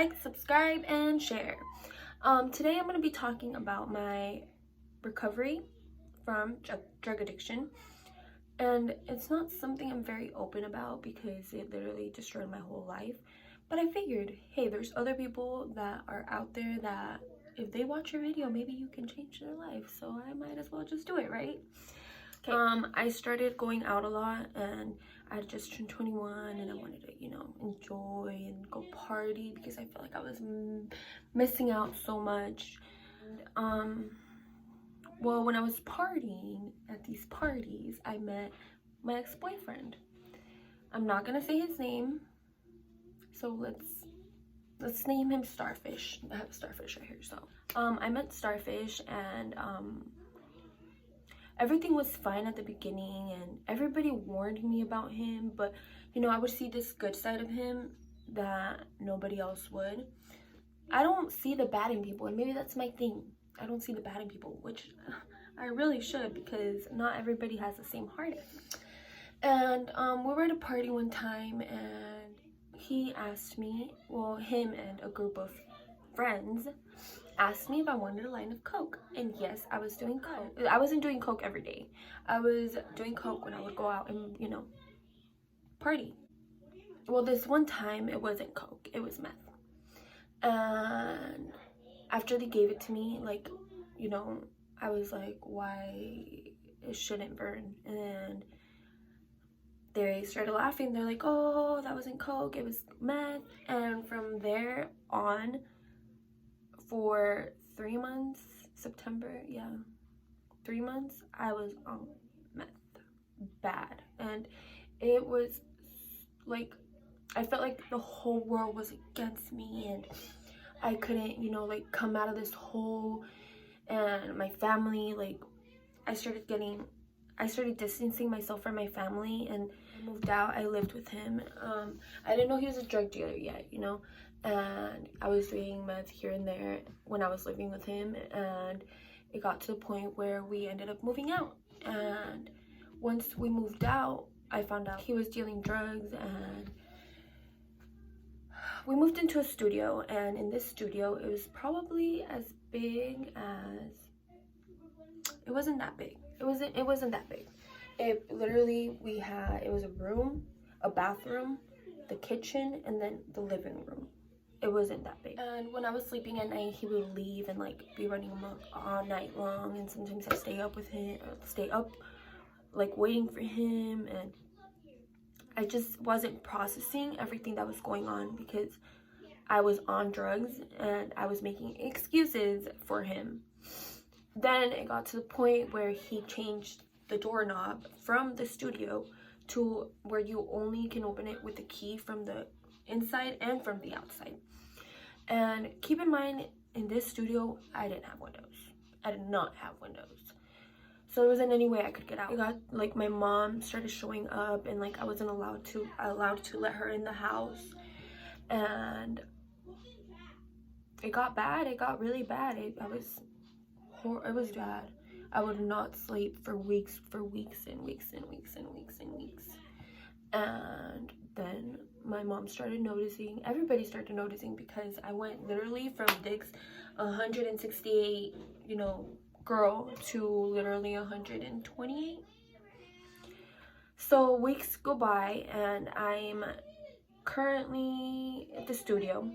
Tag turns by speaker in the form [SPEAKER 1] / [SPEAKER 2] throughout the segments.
[SPEAKER 1] like, subscribe, and share. Today I'm going to be talking about my recovery from drug addiction. And it's not something I'm very open about because it literally destroyed my whole life. But I figured, hey, there's other people that are out there that if they watch your video, maybe you can change their life. So I might as well just do it, right? Okay. I started going out a lot, and I just turned 21 and I wanted to, enjoy and go party because I felt like I was missing out so much. Well, when I was partying at these parties, I met my ex-boyfriend. I'm not gonna say his name, so let's name him Starfish. I have a Starfish right here. So I met Starfish, and everything was fine at the beginning, and everybody warned me about him, but I would see this good side of him that nobody else would. I don't see the bad in people, and maybe that's my thing. I don't see the bad in people, which I really should, because not everybody has the same heart. And we were at a party one time, and he asked me, well, him and a group of friends asked me if I wanted a line of coke. And yes, I was doing coke. I wasn't doing coke every day. I was doing coke when I would go out and party. Well, this one time it wasn't coke, it was meth. And after they gave it to me, I was like, why it shouldn't burn. And they started laughing. They're like, oh, that wasn't coke, it was meth. And from there on, for 3 months, September, 3 months, I was on meth bad. And it was like, I felt like the whole world was against me, and I couldn't, come out of this hole. And my family, I started distancing myself from my family, and I moved out. I lived with him. I didn't know he was a drug dealer yet, and I was doing meth here and there when I was living with him, and it got to the point where we ended up moving out. And once we moved out, I found out he was dealing drugs, and we moved into a studio. And in this studio, it was probably as big as, it wasn't that big. It wasn't that big. It literally, it was a room, a bathroom, the kitchen, and then the living room. It wasn't that big. And when I was sleeping at night, he would leave and be running amok all night long. And sometimes I'd stay up waiting for him. And I just wasn't processing everything that was going on because I was on drugs and I was making excuses for him. Then it got to the point where he changed the doorknob from the studio to where you only can open it with a key from the inside and from the outside. And keep in mind, in this studio, I didn't have windows. I did not have windows. So there wasn't any way I could get out. It got, my mom started showing up, and I wasn't allowed to let her in the house. And it got bad. It got really bad. It was bad. I would not sleep for weeks and weeks and weeks and weeks and weeks. And then my mom started noticing, everybody started noticing, because I went literally from this 168, girl to literally 128. So weeks go by, and I'm currently at the studio,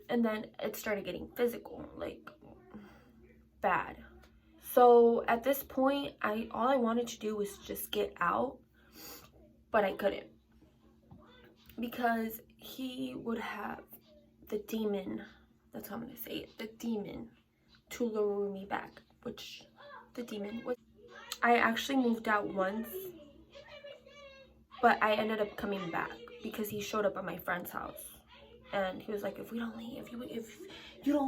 [SPEAKER 1] and then it started getting physical, bad. So at this point, all I wanted to do was just get out, but I couldn't, because he would have the demon, that's how I'm gonna say it, the demon to lure me back, which the demon was. I actually moved out once, but I ended up coming back because he showed up at my friend's house. And he was like, if you don't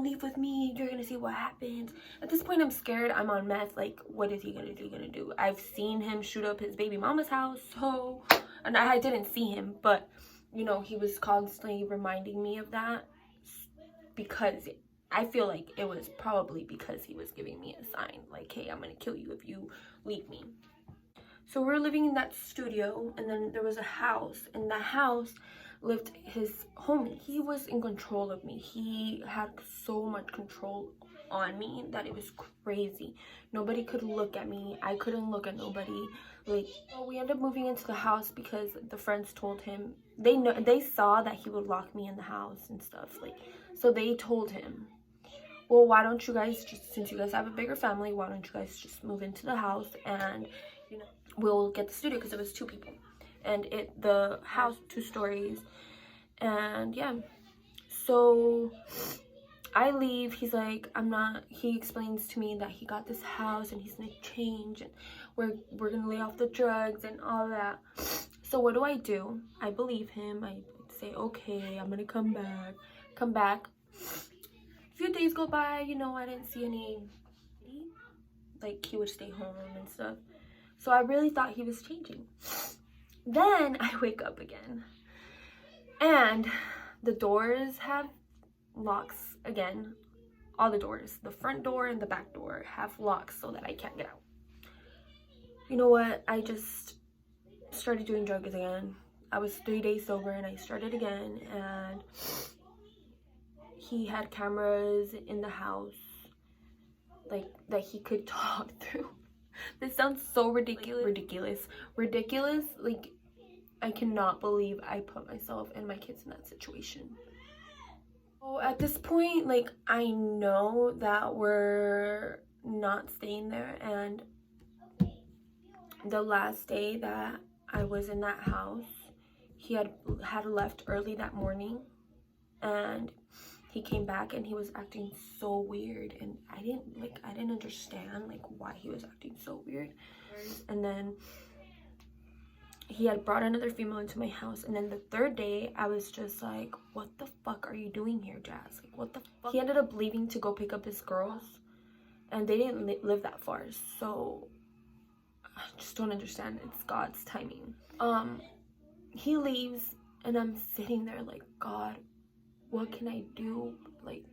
[SPEAKER 1] leave with me, you're gonna see what happens. At this point, I'm scared. I'm on meth. What is he gonna do? I've seen him shoot up his baby mama's house. And I didn't see him, but he was constantly reminding me of that, because I feel like it was probably because he was giving me a sign, hey, I'm gonna kill you if you leave me. So we're living in that studio, and then there was a house. In the house, lived his homie. He was in control of me. He had so much control on me that it was crazy. Nobody could look at me. I couldn't look at nobody. Like, so we ended up moving into the house because the friends told him, they saw that he would lock me in the house and stuff, like, so they told him, well, why don't you guys just, since you guys have a bigger family, why don't you guys just move into the house and, you know, we'll get the studio, because it was 2 people and the house 2 stories. And yeah, so I leave. He's like, he explains to me that he got this house and he's gonna change and we're gonna lay off the drugs and all that. So what do? I believe him. I say, okay, I'm gonna come back. A few days go by, you know, I didn't see any, like, he would stay home and stuff. So I really thought he was changing. Then I wake up again and the doors have locks again. All the doors, the front door and the back door, have locks so that I can't get out. You know what? I just started doing drugs again. I was 3 days sober and I started again, and he had cameras in the house, like, that he could talk through. This sounds so ridiculous. Like, I cannot believe I put myself and my kids in that situation. So at this point, like, I know that we're not staying there, and the last day that I was in that house, he had left early that morning, and he came back and he was acting so weird, and I didn't understand, like, why he was acting so weird. And then he had brought another female into my house, and then the 3rd day I was just like, what the fuck are you doing here, Jazz? Like, what the fuck? He ended up leaving to go pick up his girls, and they didn't live that far, so I just don't understand. It's God's timing. He leaves and I'm sitting there like, God, what can I do? Like,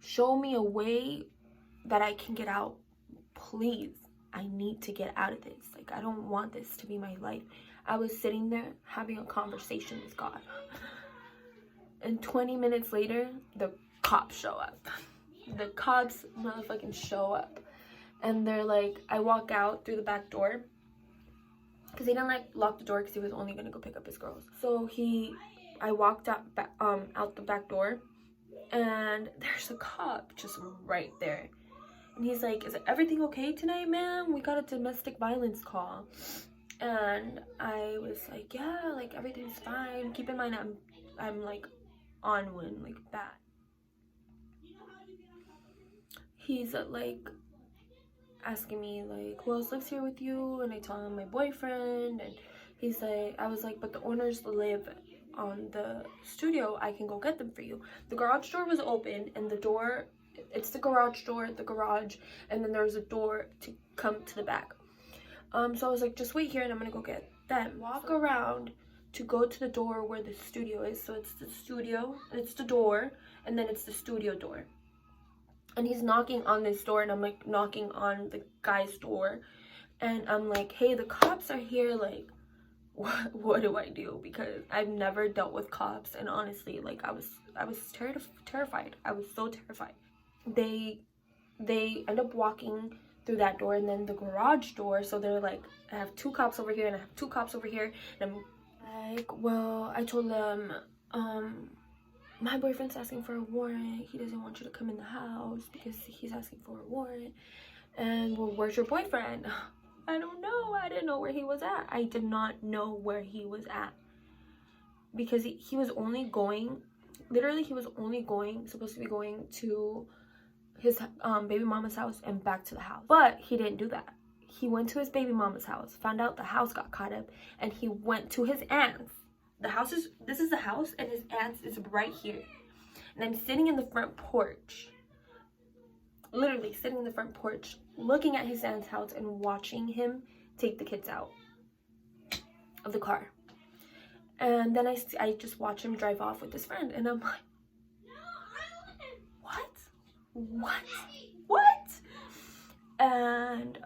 [SPEAKER 1] show me a way that I can get out, please. I need to get out of this. Like, I don't want this to be my life. I was sitting there having a conversation with God, and 20 minutes later, the cops show up. The cops motherfucking show up, and they're like, I walk out through the back door, because they didn't, like, lock the door because he was only gonna go pick up his girls. So I walked out the back door, and there's a cop just right there. And he's like, is everything okay tonight, ma'am? We got a domestic violence call. And I was like, yeah, like, everything's fine. Keep in mind, I'm like, on one, like, bad. He's like asking me, like, who else lives here with you? And I tell him my boyfriend, and he's like, I was like, but the owners live on the studio. I can go get them for you. The garage door was open, and the door, it's the garage door, the garage, and then there's a door to come to the back. So I was like, just wait here and I'm gonna go get them. Walk around to go to the door where the studio is. So it's the studio, it's the door, and then it's the studio door. And he's knocking on this door, and I'm like knocking on the guy's door, and I'm like, hey, the cops are here, like, what do I do? Because I've never dealt with cops, and honestly, like, I was terrified. I was so terrified. They end up walking through that door, and then the garage door, so they're like, I have 2 cops over here and I have 2 cops over here, and I'm like, well, I told them, my boyfriend's asking for a warrant. He doesn't want you to come in the house because he's asking for a warrant. And, well, where's your boyfriend? I don't know. I didn't know where he was at. I did not know where he was at, because he was only going, literally, he was only supposed to be going to his baby mama's house and back to the house. But he didn't do that. He went to his baby mama's house, found out the house got caught up, and he went to his aunt's. This is the house, and his aunt's is right here. And I'm sitting in the front porch, literally sitting in the front porch, looking at his aunt's house and watching him take the kids out of the car. And then I just watch him drive off with his friend, and I'm like, what? And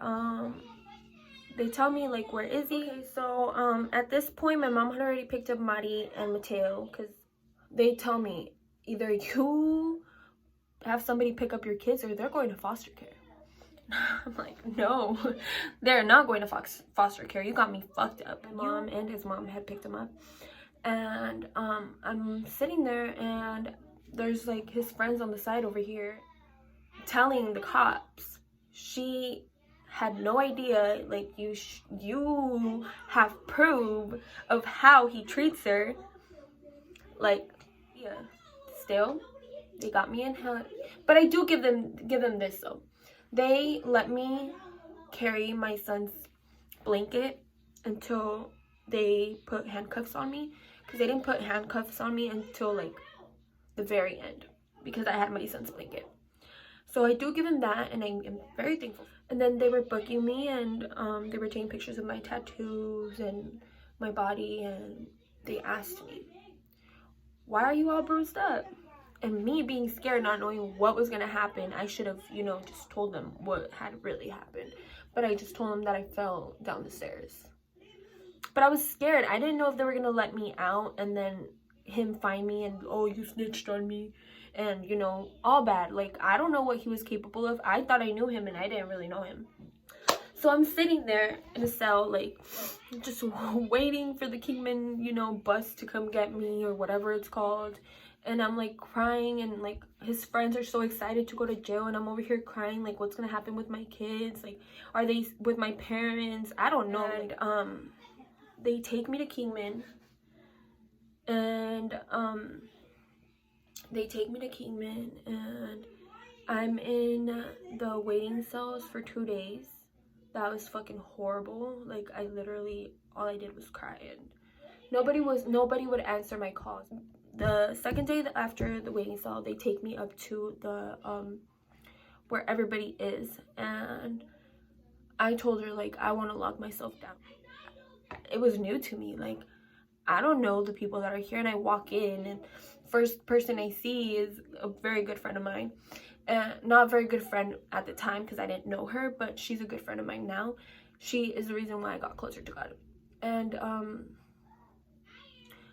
[SPEAKER 1] they tell me like, where is he? Okay, so at this point my mom had already picked up Mari and Mateo, because they tell me either you have somebody pick up your kids or they're going to foster care. I'm like, no, they're not going to foster care. You got me fucked up. My mom and his mom had picked him up, and I'm sitting there, and there's like his friends on the side over here telling the cops she had no idea, like, you have proof of how he treats her. Like, yeah, still they got me in hell. But I do give them this though. They let me carry my son's blanket until they put handcuffs on me, because they didn't put handcuffs on me until like the very end, because I had my son's blanket. So I do give them that, and I am very thankful. And then they were booking me, and they were taking pictures of my tattoos and my body, and they asked me, why are you all bruised up? And me being scared, not knowing what was gonna happen, I should have, you know, just told them what had really happened. But I just told them that I fell down the stairs. But I was scared. I didn't know if they were gonna let me out and then him find me and, oh, you snitched on me, and, you know, all bad. Like, I don't know what he was capable of. I thought I knew him, and I didn't really know him. So I'm sitting there in a cell, like, just waiting for the Kingman, you know, bus to come get me, or whatever it's called. And I'm like crying, and like his friends are so excited to go to jail, and I'm over here crying, like, what's gonna happen with my kids? Like, are they with my parents? I don't know. And they take me to Kingman, and and I'm in the waiting cells for 2 days. That was fucking horrible. Like, I literally, all I did was cry, and nobody would answer my calls. The second day after the waiting cell, they take me up to the where everybody is, and I told her, like, I want to lock myself down. It was new to me. Like, I don't know the people that are here, and I walk in, and first person I see is a very good friend of mine. Not a very good friend at the time, because I didn't know her, but she's a good friend of mine now. She is the reason why I got closer to God. And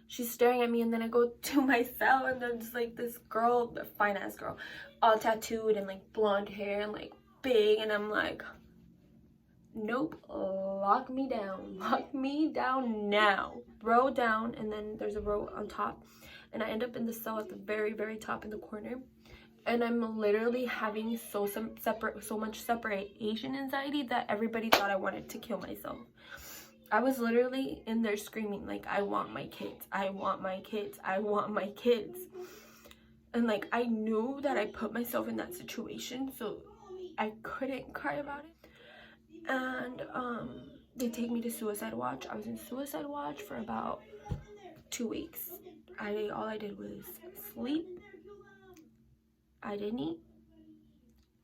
[SPEAKER 1] she's staring at me, and then I go to my cell, and then just like this girl, a fine ass girl, all tattooed and like blonde hair and like big, and I'm like, nope, lock me down now. Row down, and then there's a row on top, and I end up in the cell at the very, very top in the corner, and I'm literally having so much separation anxiety that everybody thought I wanted to kill myself. I was literally in there screaming, like, I want my kids, I want my kids, I want my kids. And like, I knew that I put myself in that situation, so I couldn't cry about it. And they take me to suicide watch. I was in suicide watch for about 2 weeks. All I did was sleep, I didn't eat,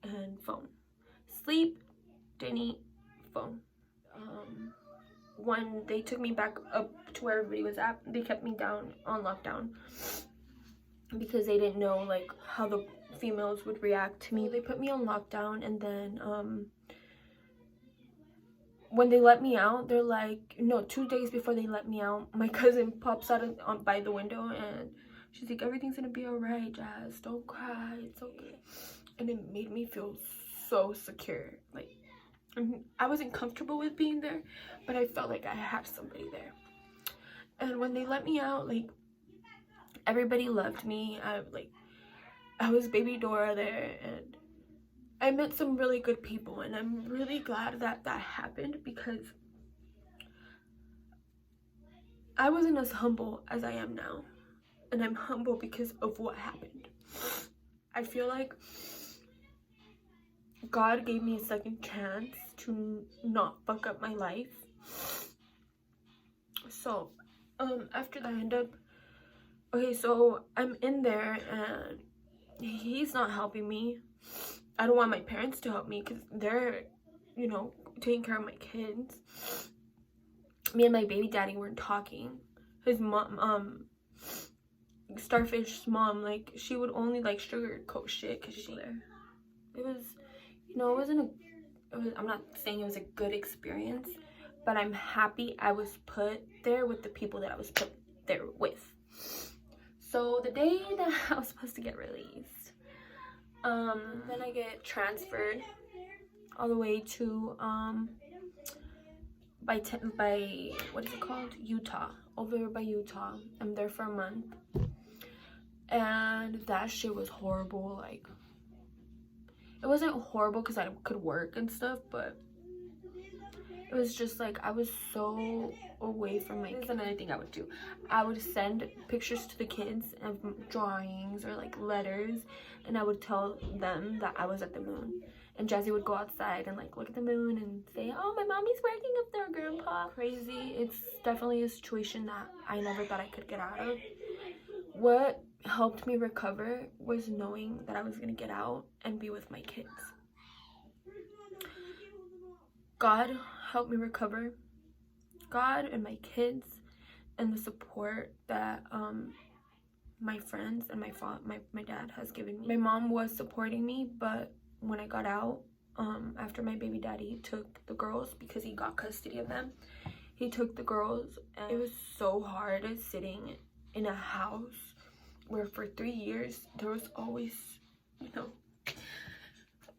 [SPEAKER 1] and phone. Sleep, didn't eat, phone. When they took me back up to where everybody was at, they kept me down on lockdown, because they didn't know like how the females would react to me. They put me on lockdown, and then when they let me out, they're like, no, 2 days before they let me out, my cousin pops out by the window, and she's like, everything's gonna be all right, Jazz, don't cry, it's okay. And it made me feel so secure. Like, I wasn't comfortable with being there, but I felt like I had somebody there. And when they let me out, like, everybody loved me. I was baby Dora there, and I met some really good people, and I'm really glad that that happened, because I wasn't as humble as I am now, and I'm humble because of what happened. I feel like God gave me a second chance to not fuck up my life. So after that, I end up, okay, so I'm in there, and he's not helping me. I don't want my parents to help me, because they're, you know, taking care of my kids. Me and my baby daddy weren't talking. His mom, Starfish's mom, like, she would only like sugarcoat shit, because she's there. It was, you know, it wasn't I'm not saying it was a good experience, but I'm happy I was put there with the people that I was put there with. So the day that I was supposed to get released, then I get transferred all the way to by what is it called, Utah, over by Utah. I'm there for a month, and that shit was horrible. Like, it wasn't horrible because I could work and stuff, but it was just like I was so away from my kids. Another thing I would do, I would send pictures to the kids of drawings or like letters, and I would tell them that I was at the moon. And Jazzy would go outside and like look at the moon and say, oh, my mommy's working up there, grandpa. Crazy. It's definitely a situation that I never thought I could get out of. What helped me recover was knowing that I was gonna get out and be with my kids. God helped me recover. God and my kids and the support that my friends and my dad has given me. My mom was supporting me, but when I got out, after my baby daddy took the girls, because he got custody of them, he took the girls, and it was so hard sitting in a house where for 3 years there was always, you know,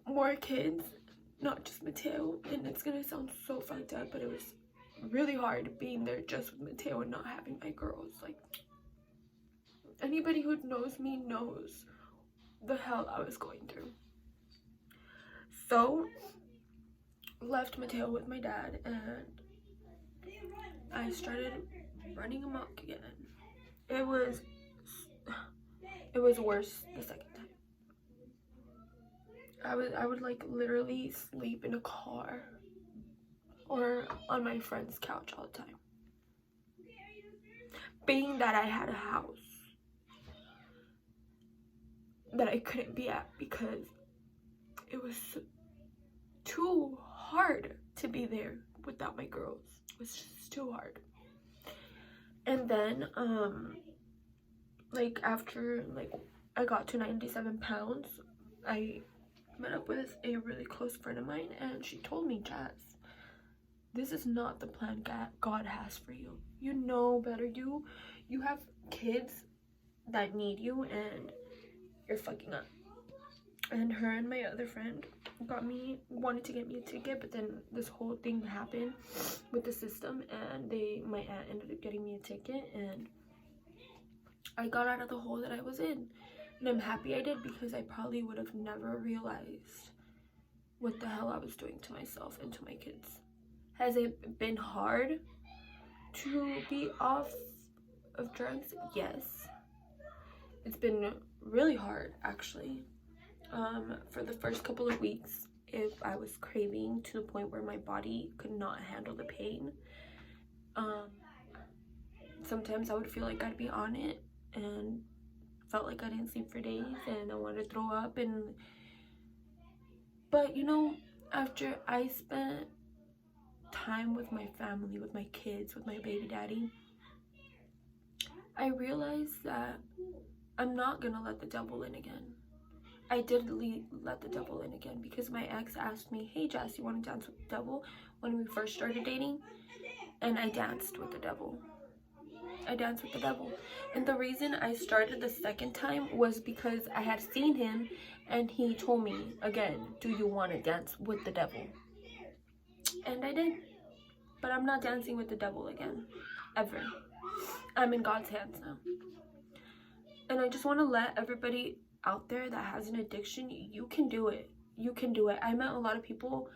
[SPEAKER 1] more kids, not just Mateo. And it's gonna sound so fucked up, but it was really hard being there just with Mateo and not having my girls. Like, anybody who knows me knows the hell I was going through. So, left Mateo with my dad, and I started running amok again. It was worse the second time. I would like literally sleep in a car or on my friend's couch all the time. Being that I had a house that I couldn't be at because it was too hard to be there without my girls. It was just too hard. And then like after like I got to 97 pounds, I met up with a really close friend of mine, and she told me, Jazz, this is not the plan God has for you. You know better. You have kids that need you, and you're fucking up. And her and my other friend wanted to get me a ticket, but then this whole thing happened with the system, and my aunt ended up getting me a ticket, and I got out of the hole that I was in. And I'm happy I did, because I probably would have never realized what the hell I was doing to myself and to my kids. Has it been hard to be off of drugs? Yes. It's been really hard, actually. For the first couple of weeks, if I was craving to the point where my body could not handle the pain, sometimes I would feel like I'd be on it and felt like I didn't sleep for days, and I wanted to throw up. But you know, after I spent time with my family, with my kids, with my baby daddy, I realized that I'm not gonna let the devil in again. I did let the devil in again, because my ex asked me, hey Jess, you want to dance with the devil, when we first started dating? And I danced with the devil. I danced with the devil. And the reason I started the second time was because I had seen him, and he told me again, do you want to dance with the devil? And I did. But I'm not dancing with the devil again, ever. I'm in God's hands now. And I just want to let everybody out there that has an addiction, you can do it. You can do it. I met a lot of people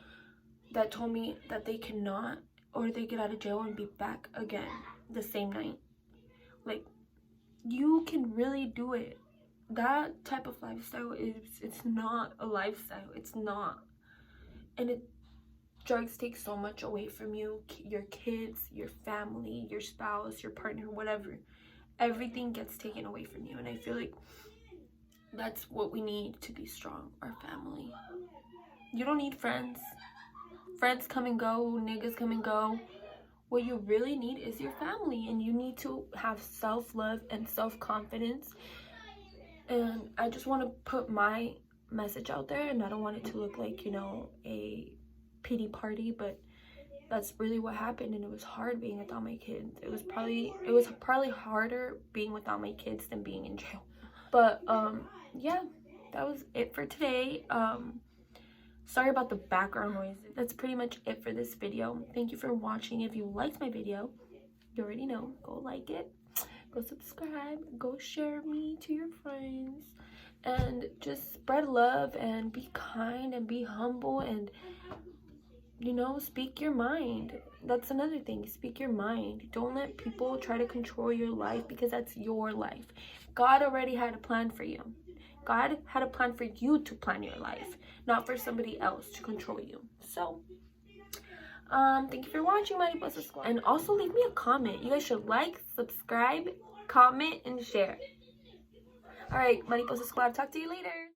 [SPEAKER 1] that told me that they cannot, or they get out of jail and be back again the same night. Like, you can really do it. That type of lifestyle it's not a lifestyle. It's not. And drugs take so much away from you, your kids, your family, your spouse, your partner, whatever. Everything gets taken away from you. And I feel like that's what we need to be strong, our family. You don't need friends. Friends come and go, niggas come and go. What you really need is your family, and you need to have self-love and self-confidence. And I just want to put my message out there, and I don't want it to look like, you know, a pity party, but that's really what happened, and it was hard being without my kids. It was probably harder being without my kids than being in jail. But yeah, that was it for today. Sorry about the background noise. That's pretty much it for this video. Thank you for watching. If you liked my video, you already know, go like it, go subscribe, go share me to your friends, and just spread love and be kind and be humble, and you know, speak your mind. That's another thing. Speak your mind. Don't let people try to control your life, because that's your life. God already had a plan for you. God had a plan for you to plan your life, not for somebody else to control you. So, thank you for watching, Mariposa Squad. And also leave me a comment. You guys should like, subscribe, comment, and share. Alright, Mariposa Squad. Talk to you later.